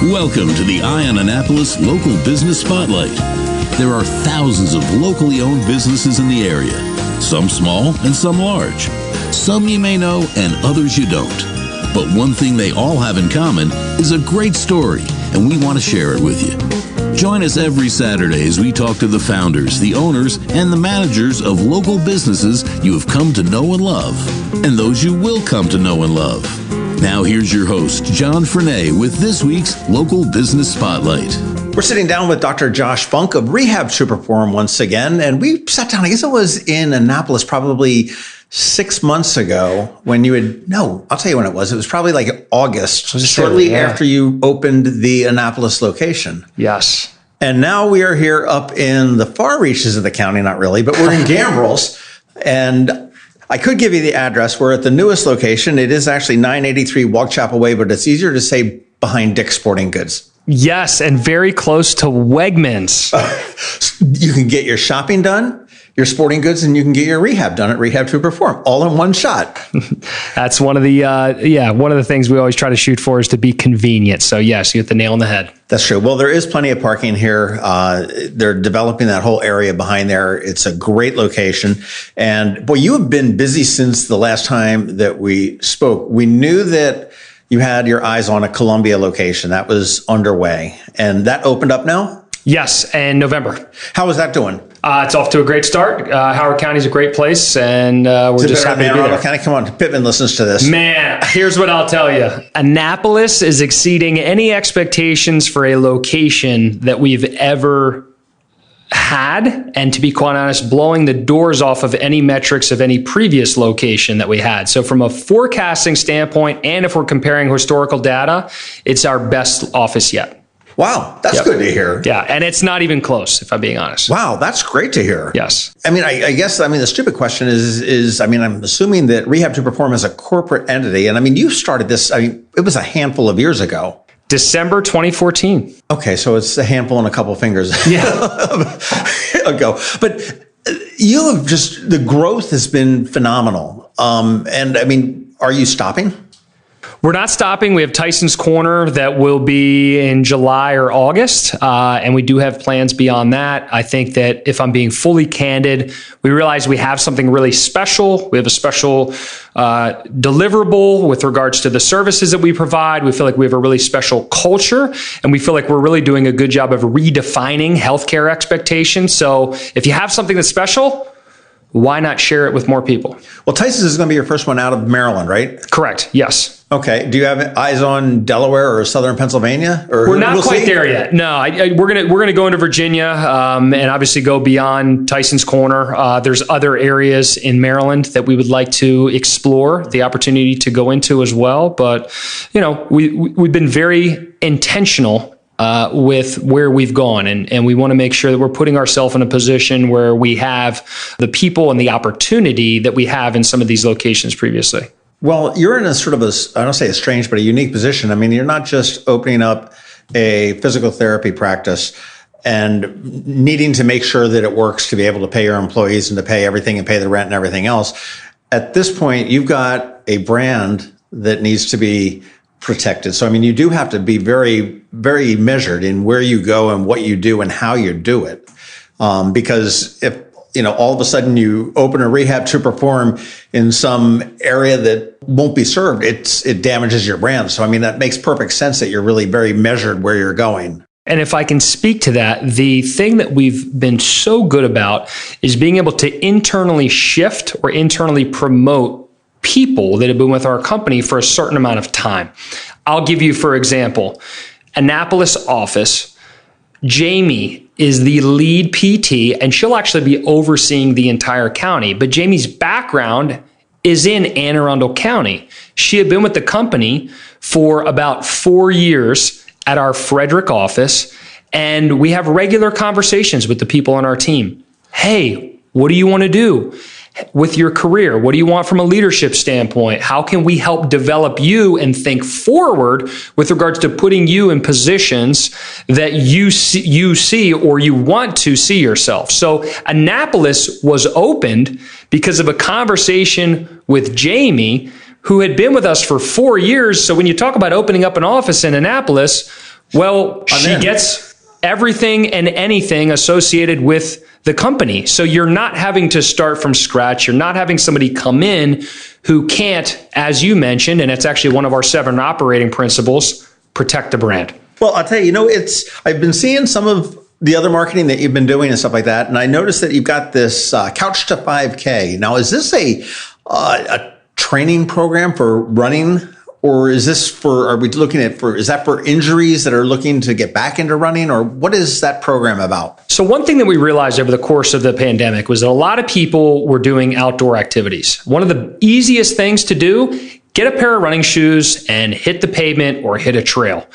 Welcome to the Eye on Annapolis Local Business Spotlight. There are thousands of locally owned businesses in the area, some small and some large. Some you may know and others you don't. But one thing they all have in common is a great story, and we want to share it with you. Join us every Saturday as we talk to the founders, the owners, and the managers of local businesses you have come to know and love, and those you will come to know and love. Now here's your host, John Frenay, with this week's Local Business Spotlight. We're sitting down with Dr. Josh Funk of Rehab Superform once again, and we sat down, I guess it was in Annapolis probably 6 months ago when I'll tell you when it was. It was probably like August, shortly after you opened the Annapolis location. Yes. And now we are here up in the far reaches of the county, not really, but we're in Gambrills. And I could give you the address. We're at the newest location. It is actually 983 Walk Chapel Way, but it's easier to say behind Dick's Sporting Goods. Yes, and very close to Wegmans. You can get your shopping done, your sporting goods, and you can get your rehab done at Rehab Superform, all in one shot. That's one of the things we always try to shoot for is to be convenient. So yes, you hit the nail on the head. That's true. Well, there is plenty of parking here. They're developing that whole area behind there. It's a great location. And boy, you have been busy since the last time that we spoke. We knew that you had your eyes on a Columbia location that was underway, and that opened up now? Yes, in November. How is that doing? It's off to a great start. Howard County is a great place, and we're just happy to be there. County? Come on, Pittman listens to this. Man, here's what I'll tell you. Annapolis is exceeding any expectations for a location that we've ever had, and to be quite honest, blowing the doors off of any metrics of any previous location that we had. So from a forecasting standpoint, and if we're comparing historical data, it's our best office yet. Wow, that's good to hear. Yeah, and it's not even close, if I'm being honest. Wow, that's great to hear. Yes. I guess the stupid question is I'm assuming that Rehab Superform is a corporate entity, and you started this, it was a handful of years ago. December 2014. Okay, so it's a handful and a couple fingers ago. But the growth has been phenomenal. Are you stopping? We're not stopping. We have Tyson's Corner that will be in July or August, and we do have plans beyond that. I think that if I'm being fully candid, we realize we have something really special. We have a special deliverable with regards to the services that we provide. We feel like we have a really special culture, and we feel like we're really doing a good job of redefining healthcare expectations. So if you have something that's special, why not share it with more people? Well, Tyson's is going to be your first one out of Maryland, right? Correct. Yes. Okay. Do you have eyes on Delaware or Southern Pennsylvania? Or we're not quite there yet. No, we're gonna go into Virginia and obviously go beyond Tyson's Corner. There's other areas in Maryland that we would like to explore the opportunity to go into as well. But we've been very intentional with where we've gone. And we want to make sure that we're putting ourselves in a position where we have the people and the opportunity that we have in some of these locations previously. Well, you're in a sort of I don't say a strange, but a unique position. You're not just opening up a physical therapy practice and needing to make sure that it works to be able to pay your employees and to pay everything and pay the rent and everything else. At this point, you've got a brand that needs to be protected. So, you do have to be very, very measured in where you go and what you do and how you do it. Because if, all of a sudden you open a Rehab Superform in some area that won't be served, it damages your brand. So, that makes perfect sense that you're really very measured where you're going. And if I can speak to that, the thing that we've been so good about is being able to internally shift or internally promote people that have been with our company for a certain amount of time. I'll give you, for example, Annapolis office, Jamie is the lead PT, and she'll actually be overseeing the entire county. But Jamie's background is in Anne Arundel County. She had been with the company for about 4 years at our Frederick office, and we have regular conversations with the people on our team. Hey, what do you want to do with your career? What do you want from a leadership standpoint? How can we help develop you and think forward with regards to putting you in positions that you see or you want to see yourself? So Annapolis was opened because of a conversation with Jamie, who had been with us for 4 years. So when you talk about opening up an office in Annapolis, Well, she gets everything and anything associated with the company. So you're not having to start from scratch. You're not having somebody come in who can't, as you mentioned, and it's actually one of our 7 operating principles, protect the brand. Well, I'll tell you, I've been seeing some of the other marketing that you've been doing and stuff like that, and I noticed that you've got this Couch to 5K. Now, is this a training program for running? Or is that for injuries that are looking to get back into running? Or what is that program about? So one thing that we realized over the course of the pandemic was that a lot of people were doing outdoor activities. One of the easiest things to do, get a pair of running shoes and hit the pavement or hit a trail.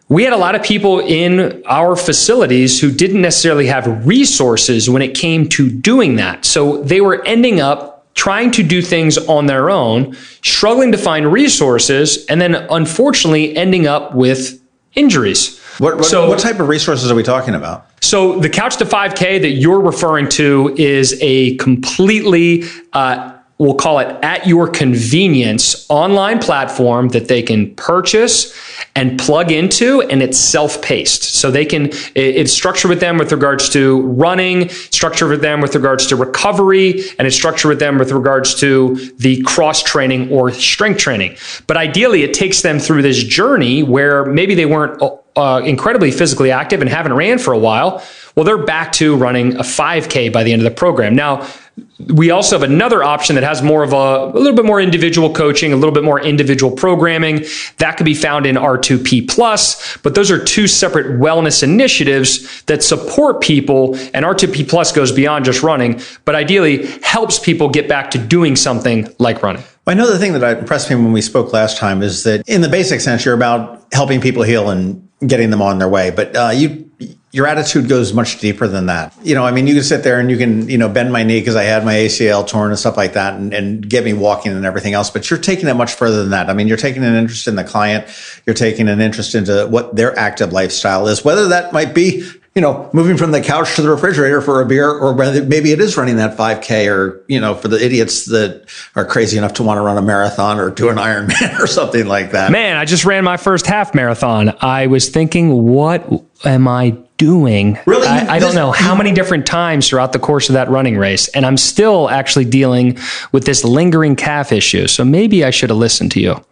We had a lot of people in our facilities who didn't necessarily have resources when it came to doing that. So they were ending up trying to do things on their own, struggling to find resources, and then unfortunately ending up with injuries. What type of resources are we talking about? So the Couch to 5K that you're referring to is a completely, we'll call it at your convenience, online platform that they can purchase and plug into, and it's self-paced. So it's structured with them with regards to running, structured with them with regards to recovery, and it's structured with them with regards to the cross training or strength training. But ideally, it takes them through this journey where maybe they weren't incredibly physically active and haven't ran for a while. Well, they're back to running a 5K by the end of the program. Now, we also have another option that has more of a little bit more individual coaching, a little bit more individual programming. That could be found in R2P Plus, but those are 2 separate wellness initiatives that support people. And R2P Plus goes beyond just running, but ideally helps people get back to doing something like running. I know the thing that impressed me when we spoke last time is that in the basic sense, you're about helping people heal and getting them on their way. But your attitude goes much deeper than that. You can sit there and you can, bend my knee because I had my ACL torn and stuff like that and get me walking and everything else. But you're taking it much further than that. I mean, you're taking an interest in the client. You're taking an interest into what their active lifestyle is, whether that might be, moving from the couch to the refrigerator for a beer, or whether maybe it is running that 5K, or, for the idiots that are crazy enough to want to run a marathon or do an Ironman or something like that. Man, I just ran my first half marathon. I was thinking, what am I doing? Really? I don't know how many different times throughout the course of that running race. And I'm still actually dealing with this lingering calf issue. So maybe I should have listened to you.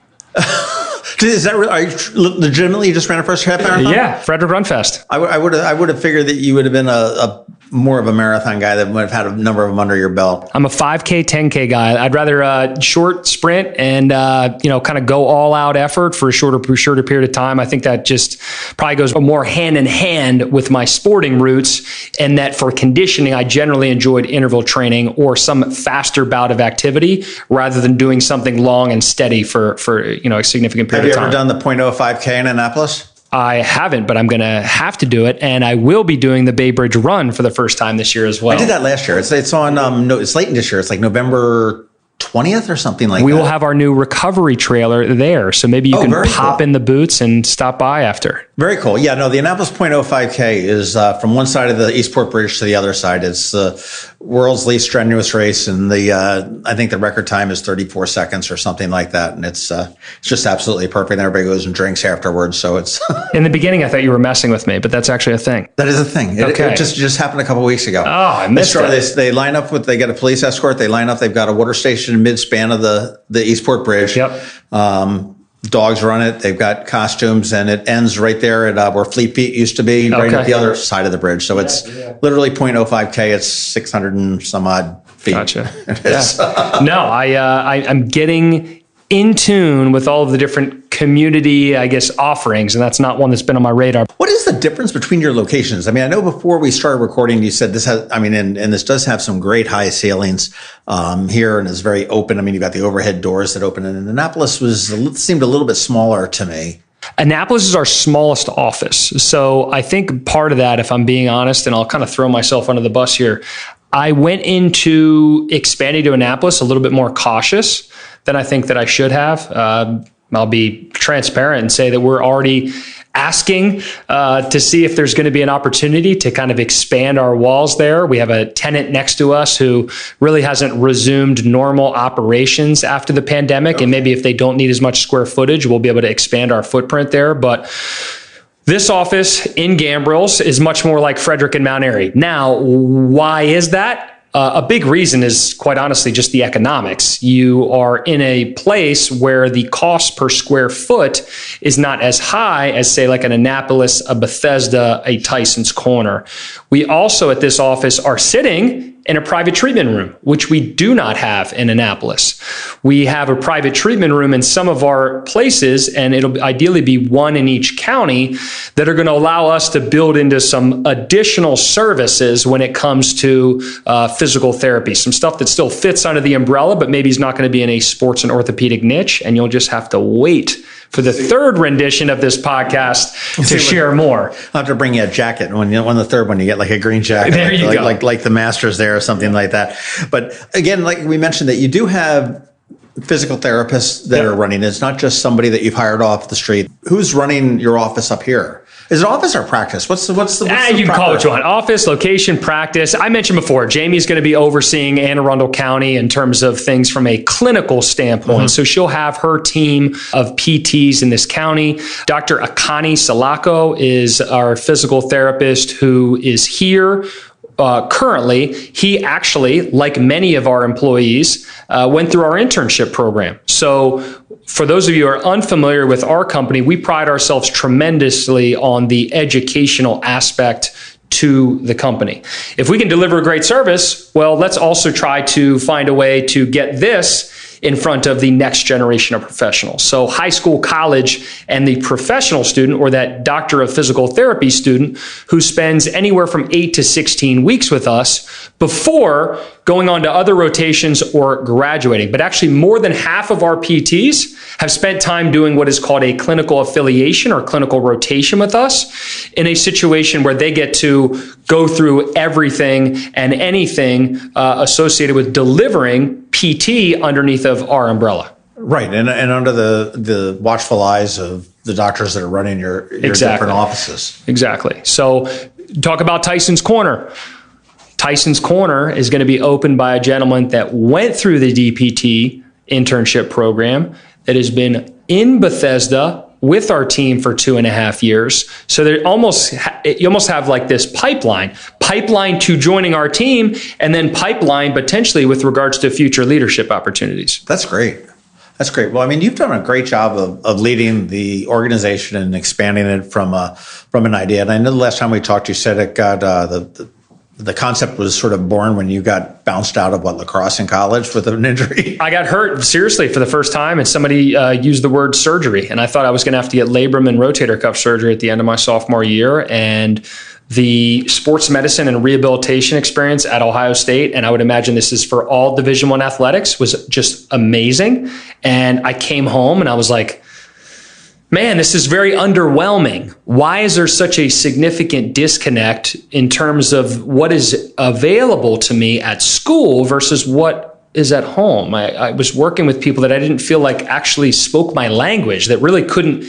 Is that real? Are you legitimately just ran a first half marathon? Yeah, Frederick Run Fest. I would have figured that you would have been a more of a marathon guy that would have had a number of them under your belt. I'm a 5K, 10K guy. I'd rather short sprint and kind of go all out effort for a shorter period of time. I think that just probably goes more hand in hand with my sporting roots, and that for conditioning, I generally enjoyed interval training or some faster bout of activity rather than doing something long and steady for a significant period of time. Have you ever done the 0.05K in Annapolis? I haven't, but I'm going to have to do it. And I will be doing the Bay Bridge Run for the first time this year as well. I did that last year. It's on, it's late this year. It's like November 20th or something like that. We will have our new recovery trailer there. So maybe you can pop in the boots and stop by after. Very cool. Yeah, no, the Annapolis 0.05K is from one side of the Eastport Bridge to the other side. It's the world's least strenuous race. And I think the record time is 34 seconds or something like that. And it's just absolutely perfect. And everybody goes and drinks afterwards. So it's in the beginning, I thought you were messing with me, but that's actually a thing. That is a thing. It just happened a couple of weeks ago. Oh, I missed it. They line up they get a police escort. They line up. They've got a water station in mid-span of the Eastport Bridge. Yep. Dogs run it. They've got costumes, and it ends right there at where Fleet Feet used to be, right at the other side of the bridge. So it's literally 0.05K. It's 600 and some odd feet. Gotcha. No, I'm getting in tune with all of the different community, offerings, and that's not one that's been on my radar. What is the difference between your locations? I mean, I know before we started recording, you said this has, and this does have some great high ceilings here, and is very open. I mean, you've got the overhead doors that open, and Annapolis seemed a little bit smaller to me. Annapolis is our smallest office. So I think part of that, if I'm being honest, and I'll kind of throw myself under the bus here, I went into expanding to Annapolis a little bit more cautious than I think that I should have. I'll be transparent and say that we're already asking to see if there's going to be an opportunity to kind of expand our walls there. We have a tenant next to us who really hasn't resumed normal operations after the pandemic. And maybe if they don't need as much square footage, we'll be able to expand our footprint there. But This office in Gambrills is much more like Frederick and Mount Airy. Now, why is that? A big reason is, quite honestly, just the economics. You are in a place where the cost per square foot is not as high as, say, like an Annapolis, a Bethesda, a Tyson's Corner. We also at this office are sitting in a private treatment room, which we do not have in Annapolis. We have a private treatment room in some of our places, and it'll ideally be one in each county, that are going to allow us to build into some additional services when it comes to physical therapy. Some stuff that still fits under the umbrella, but maybe is not going to be in a sports and orthopedic niche, and you'll just have to wait for the third rendition of this podcast to share more. I'll have to bring you a jacket. When the third one, you get like a green jacket. There you go. Like the Masters there or something like that. But again, like we mentioned, that you do have physical therapists that are running. It's not just somebody that you've hired off the street. Who's running your office up here? Is it office or practice? What's the you can call it what you want. Office, location, practice. I mentioned before, Jamie's going to be overseeing Anne Arundel County in terms of things from a clinical standpoint. Mm-hmm. So she'll have her team of PTs in this county. Dr. Akani Salako is our physical therapist who is here currently. He actually, like many of our employees, went through our internship program. So for those of you who are unfamiliar with our company, we pride ourselves tremendously on the educational aspect to the company. If we can deliver a great service, well, let's also try to find a way to get this in front of the next generation of professionals. So high school, college, and the professional student, or that doctor of physical therapy student, who spends anywhere from 8 to 16 weeks with us before going on to other rotations or graduating. But actually, more than half of our PTs have spent time doing what is called a clinical affiliation or clinical rotation with us, in a situation where they get to go through everything and anything associated with delivering PT underneath of our umbrella. Right, and under the watchful eyes of the doctors that are running your different offices. Exactly. So talk about Tyson's Corner. Tyson's Corner is going to be opened by a gentleman that went through the DPT internship program, that has been in Bethesda with our team for 2.5 years. So you almost have like this pipeline to joining our team, and then pipeline potentially with regards to future leadership opportunities. That's great. That's great. Well, I mean, you've done a great job of leading the organization and expanding it from an idea. And I know the last time we talked, you said it got the concept was sort of born when you got bounced out of lacrosse in college with an injury. I got hurt seriously for the first time, and somebody used the word surgery, and I thought I was going to have to get labrum and rotator cuff surgery at the end of my sophomore year. And the sports medicine and rehabilitation experience at Ohio State, and I would imagine this is for all Division I athletics, was just amazing. And I came home and I was like, man, this is very underwhelming. Why is there such a significant disconnect in terms of what is available to me at school versus what is at home? I was working with people that I didn't feel like actually spoke my language, that really couldn't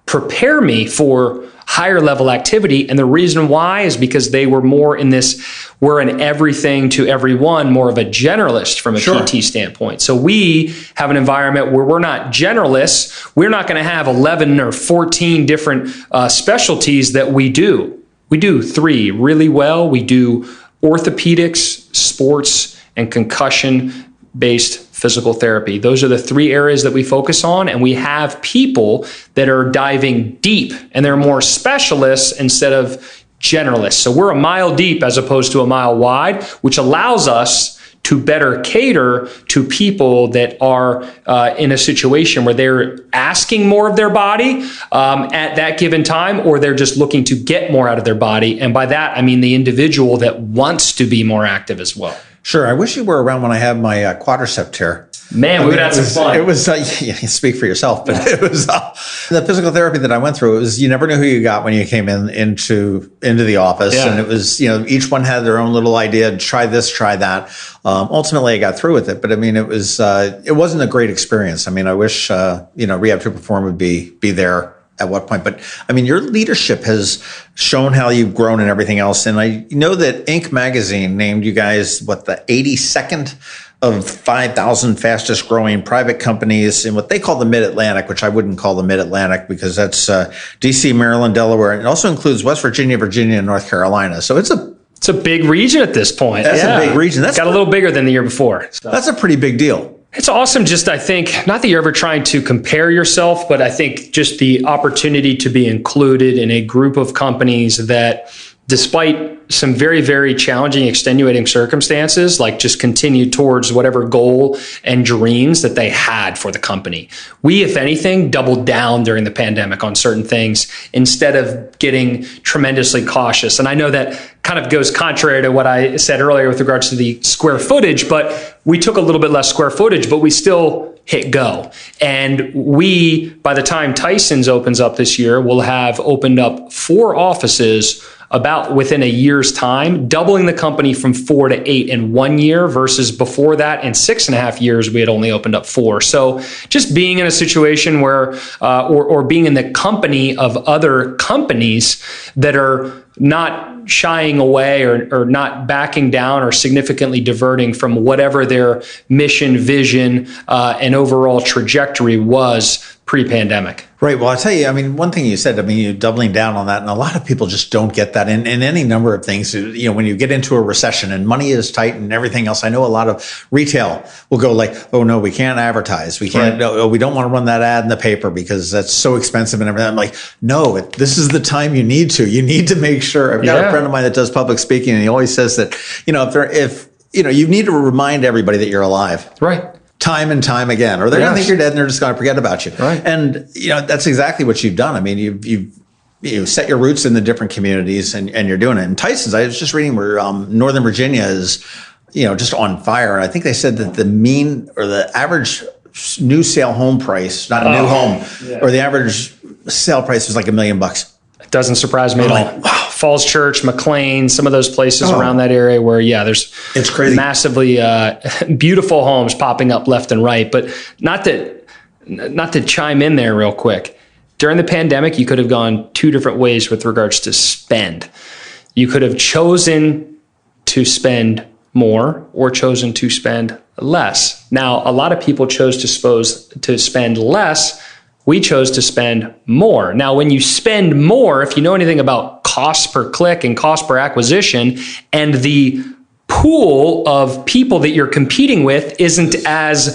prepare me for higher level activity. And the reason why is because they were more in this, we're an everything to everyone, more of a generalist from a PT standpoint. So we have an environment where we're not generalists. We're not going to have 11 or 14 different specialties that we do. We do 3 really well. We do orthopedics, sports, and concussion-based physical therapy. Those are the 3 areas that we focus on, and we have people that are diving deep, and they're more specialists instead of generalists. So we're a mile deep as opposed to a mile wide, which allows us to better cater to people that are in a situation where they're asking more of their body at that given time, or they're just looking to get more out of their body. And by that, I mean the individual that wants to be more active as well. Sure. I wish you were around when I had my quadricep tear. Man, we would have some fun. It was, you speak for yourself, but it was the physical therapy that I went through. It was, you never knew who you got when you came into the office. Yeah. And it was, each one had their own little idea. Try this, try that. Ultimately, I got through with it. But I mean, it wasn't a great experience. I mean, I wish, Rehab to Perform would be there at what point. But I mean, your leadership has shown how you've grown and everything else. And I know that Inc. magazine named you guys, the 82nd of 5,000 fastest growing private companies in what they call the Mid-Atlantic, which I wouldn't call the Mid-Atlantic because that's DC, Maryland, Delaware. And it also includes West Virginia, Virginia, and North Carolina. So it's a big region at this point. That's a big region. That's got a little bigger than the year before. So. That's a pretty big deal. It's awesome. Just, I think, not that you're ever trying to compare yourself, but I think just the opportunity to be included in a group of companies that, despite some very, very challenging, extenuating circumstances, like just continue towards whatever goal and dreams that they had for the company. We, if anything, doubled down during the pandemic on certain things instead of getting tremendously cautious. And I know that kind of goes contrary to what I said earlier with regards to the square footage, but we took a little bit less square footage, but we still hit go. And we, by the time Tyson's opens up this year, will have opened up 4 offices about within a year's time, doubling the company from 4 to 8 in 1 year versus before that in 6.5 years, we had only opened up 4. So just being in a situation where, or being in the company of other companies that are not shying away or not backing down or significantly diverting from whatever their mission, vision, and overall trajectory was pre-pandemic. Right. Well, I'll tell you, I mean, one thing you said, I mean, you're doubling down on that. And a lot of people just don't get that in any number of things. You know, when you get into a recession and money is tight and everything else, I know a lot of retail will go like, oh, no, we can't advertise. We can't, no, we don't want to run that ad in the paper because that's so expensive and everything. I'm like, no, this is the time you need to make sure. I've got a friend of mine that does public speaking, and he always says that, you know, if you need to remind everybody that you're alive. Right. Time and time again, or they're going to think you're dead and they're just going to forget about you. Right. And, you know, that's exactly what you've done. I mean, you've set your roots in the different communities and you're doing it. And Tyson's, I was just reading where Northern Virginia is, you know, just on fire. And I think they said that the mean or the average new sale home price, not a new home, or the average sale price was like $1 million. It doesn't surprise me at all. Wow. Falls Church, McLean, some of those places around that area where, it's crazy. Massively beautiful homes popping up left and right. But not to chime in there real quick. During the pandemic, you could have gone 2 different ways with regards to spend. You could have chosen to spend more or chosen to spend less. Now, a lot of people chose to spend less. We chose to spend more. Now, when you spend more, if you know anything about cost per click and cost per acquisition, and the pool of people that you're competing with isn't as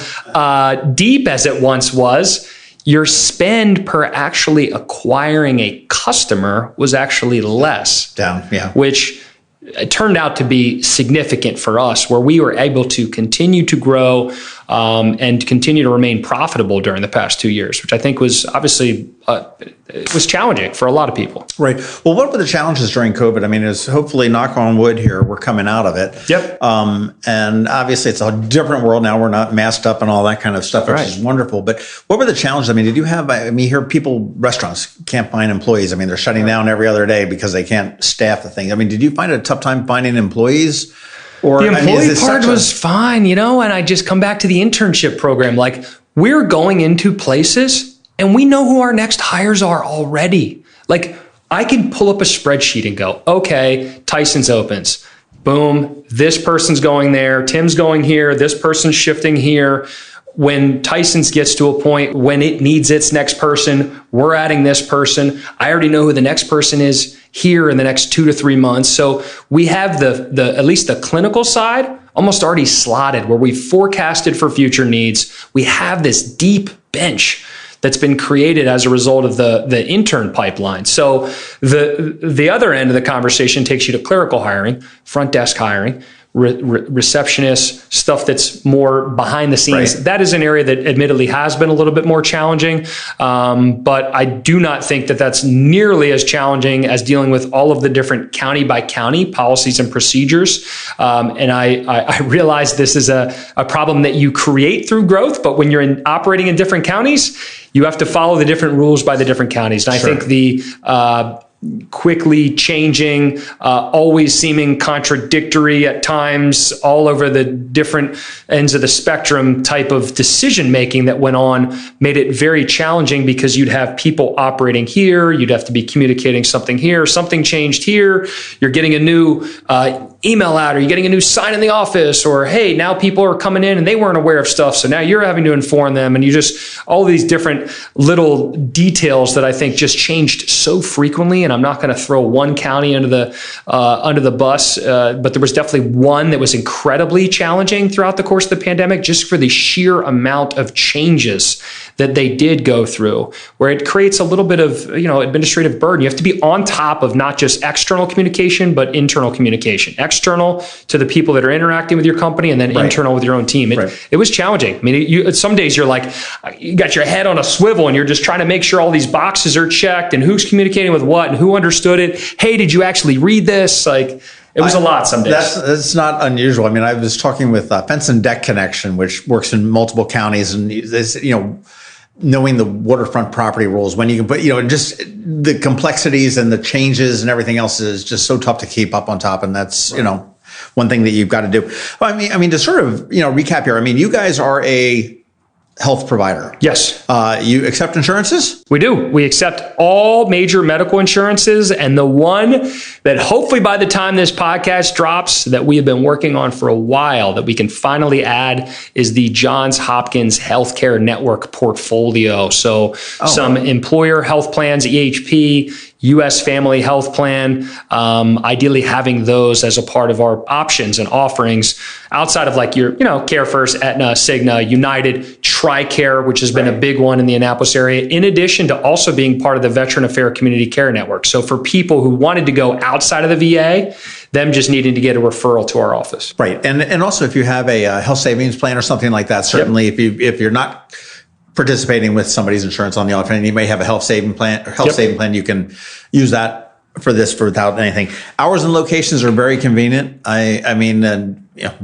deep as it once was, your spend per actually acquiring a customer was actually less. Down, yeah. Which it turned out to be significant for us, where we were able to continue to grow and continue to remain profitable during the past 2 years, which I think was obviously it was challenging for a lot of people. Right. Well, what were the challenges during COVID? I mean, is hopefully, knock on wood here, we're coming out of it. Yep. And obviously, it's a different world now. We're not masked up and all that kind of stuff, which is wonderful. But what were the challenges? I mean, did you have? I mean, you hear restaurants can't find employees. I mean, they're shutting down every other day because they can't staff the thing. I mean, did you find it a tough time finding employees? Or, the employee part was fine, you know, and I just come back to the internship program. Like, we're going into places and we know who our next hires are already. Like, I can pull up a spreadsheet and go, okay, Tyson's opens. Boom, this person's going there. Tim's going here. This person's shifting here. When Tyson's gets to a point when it needs its next person, we're adding this person. I already know who the next person is here in the next 2 to 3 months. So we have the at least the clinical side almost already slotted, where we've forecasted for future needs. We have this deep bench that's been created as a result of the intern pipeline. So the other end of the conversation takes you to clerical hiring, front desk hiring, receptionists, stuff that's more behind the scenes. Right. That is an area that admittedly has been a little bit more challenging. But I do not think that that's nearly as challenging as dealing with all of the different county by county policies and procedures. And I realize this is a problem that you create through growth, but when you're operating in different counties, you have to follow the different rules by the different counties. And I think quickly changing, always seeming contradictory at times, all over the different ends of the spectrum type of decision making that went on made it very challenging, because you'd have people operating here, you'd have to be communicating something here, something changed here, you're getting a new email out, or you're getting a new sign in the office, or hey, now people are coming in and they weren't aware of stuff, so now you're having to inform them, and you just, all these different little details that I think just changed so frequently. And I'm not going to throw one county under the bus, but there was definitely one that was incredibly challenging throughout the course of the pandemic, just for the sheer amount of changes that they did go through, where it creates a little bit of, administrative burden. You have to be on top of not just external communication, but internal communication. External to the people that are interacting with your company, and then internal with your own team. It was challenging. I mean, some days you're like, you got your head on a swivel and you're just trying to make sure all these boxes are checked and who's communicating with what and who understood it. Hey, did you actually read this? Like, it was a lot some days. That's not unusual. I mean, I was talking with Fence and Deck Connection, which works in multiple counties, and this, knowing the waterfront property rules, when you can put, just the complexities and the changes and everything else is just so tough to keep up on top. And that's, one thing that you've got to do. I mean, to sort of, recap here, I mean, you guys are a health provider. Yes. You accept insurances? We do. We accept all major medical insurances, and the one that hopefully by the time this podcast drops that we have been working on for a while that we can finally add is the Johns Hopkins Healthcare Network portfolio. So some employer health plans, EHP, U.S. Family Health Plan, ideally having those as a part of our options and offerings outside of like your, Care First, Aetna, Cigna, United, TRICARE, which has been a big one in the Annapolis area, in addition to also being part of the Veteran Affairs Community Care Network. So for people who wanted to go outside of the VA, them just needing to get a referral to our office. Right. And also if you have a health savings plan or something like that, certainly if you're not participating with somebody's insurance on the off end, you may have a health saving plan, you can use that for this without anything. Hours and locations are very convenient. I mean,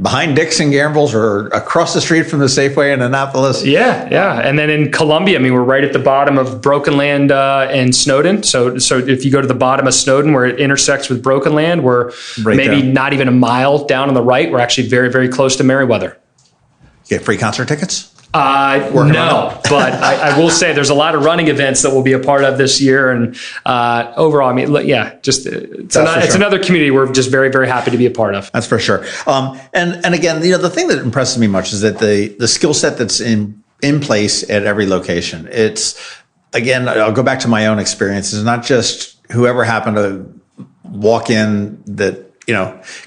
behind Dick's and Gambrills, or across the street from the Safeway in Annapolis. Yeah. And then in Columbia, I mean, we're right at the bottom of Broken Land and Snowden. So if you go to the bottom of Snowden, where it intersects with Broken Land, we're not even a mile down on the right. We're actually very, very close to Meriwether. You get free concert tickets? No, but I will say there's a lot of running events that we'll be a part of this year. And overall, I mean, it's another community we're just very, very happy to be a part of. That's for sure. And again, the thing that impresses me much is that the skill set that's in place at every location. It's, again, I'll go back to my own experience. It's not just whoever happened to walk in that,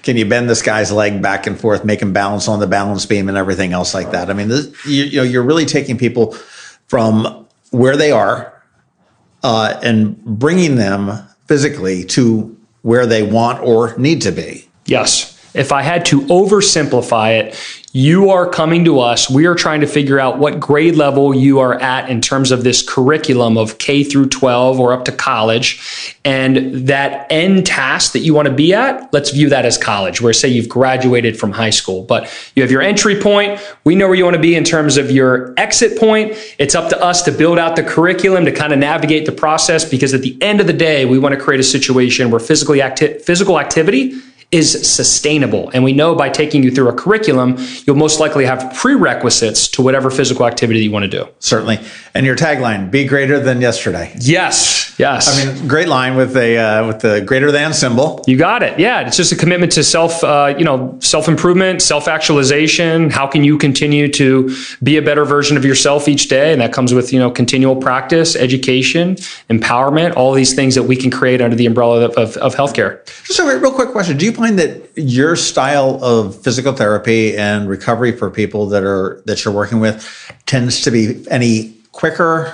can you bend this guy's leg back and forth, make him balance on the balance beam and everything else like that? I mean, you're really taking people from where they are and bringing them physically to where they want or need to be. Yes. If I had to oversimplify it, you are coming to us. We are trying to figure out what grade level you are at in terms of this curriculum of K through 12 or up to college. And that end task that you want to be at, let's view that as college, where say you've graduated from high school. But you have your entry point. We know where you want to be in terms of your exit point. It's up to us to build out the curriculum to kind of navigate the process, because at the end of the day, we want to create a situation where physical activity is sustainable. And we know by taking you through a curriculum, you'll most likely have prerequisites to whatever physical activity you want to do. Certainly. And your tagline, be greater than yesterday. Yes. I mean, great line with the greater than symbol. You got it. Yeah. It's just a commitment to self-improvement, self-actualization. How can you continue to be a better version of yourself each day? And that comes with, continual practice, education, empowerment, all these things that we can create under the umbrella of healthcare. Just a real quick question. Do you find that your style of physical therapy and recovery for people that you're working with tends to be any quicker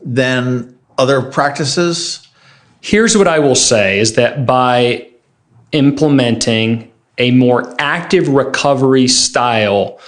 than other practices? Here's what I will say is that by implementing a more active recovery style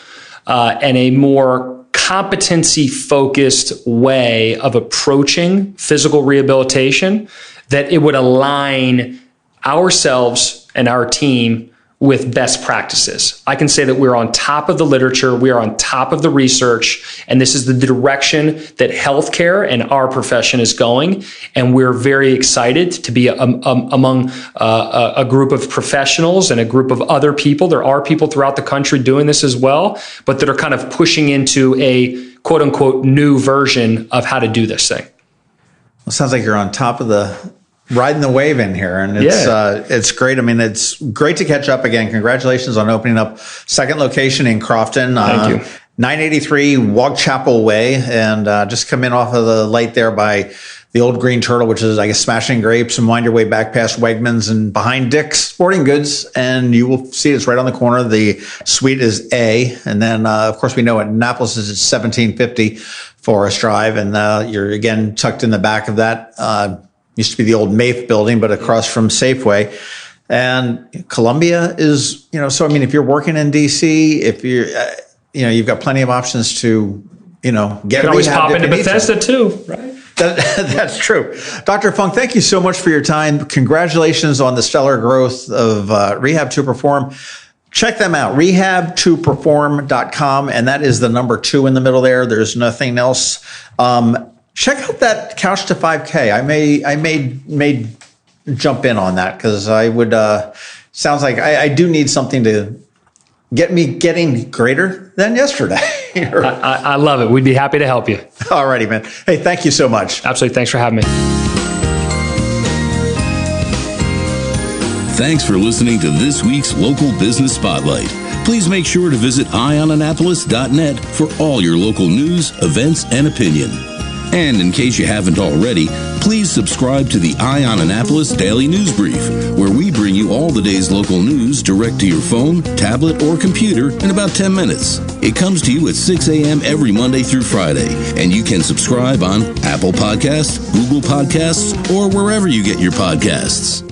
and a more competency-focused way of approaching physical rehabilitation, that it would align ourselves and our team with best practices. I can say that we're on top of the literature, we are on top of the research, and this is the direction that healthcare and our profession is going. And we're very excited to be among a group of professionals and a group of other people. There are people throughout the country doing this as well, but that are kind of pushing into a quote unquote new version of how to do this thing. Well, it sounds like you're on top of riding the wave in here, and it's great. I mean, it's great to catch up again. Congratulations on opening up second location in Crofton. Thank you. 983 Wagchapel Way, and just come in off of the light there by the old Green Turtle, which is, I guess, Smashing Grapes, and wind your way back past Wegmans and behind Dick's Sporting Goods, and you will see it's right on the corner. The suite is A, and then, of course, we know Annapolis is at 1750 Forest Drive, and you're, again, tucked in the back of that. Used to be the old Maith building, but across from Safeway. And Columbia is, so, I mean, if you're working in D.C., if you're, you've got plenty of options to, get you can always pop into Bethesda too, right? That's true. Dr. Funk, thank you so much for your time. Congratulations on the stellar growth of Rehab to Perform. Check them out, rehabtoperform.com, and that is the number 2 in the middle there. There's nothing else. Check out that Couch to 5K. I may jump in on that, because I would, sounds like I do need something to get me getting greater than yesterday. I love it. We'd be happy to help you. All righty, man. Hey, thank you so much. Absolutely. Thanks for having me. Thanks for listening to this week's Local Business Spotlight. Please make sure to visit eyeonannapolis.net for all your local news, events, and opinion. And in case you haven't already, please subscribe to the Eye on Annapolis Daily News Brief, where we bring you all the day's local news direct to your phone, tablet, or computer in about 10 minutes. It comes to you at 6 a.m. every Monday through Friday, and you can subscribe on Apple Podcasts, Google Podcasts, or wherever you get your podcasts.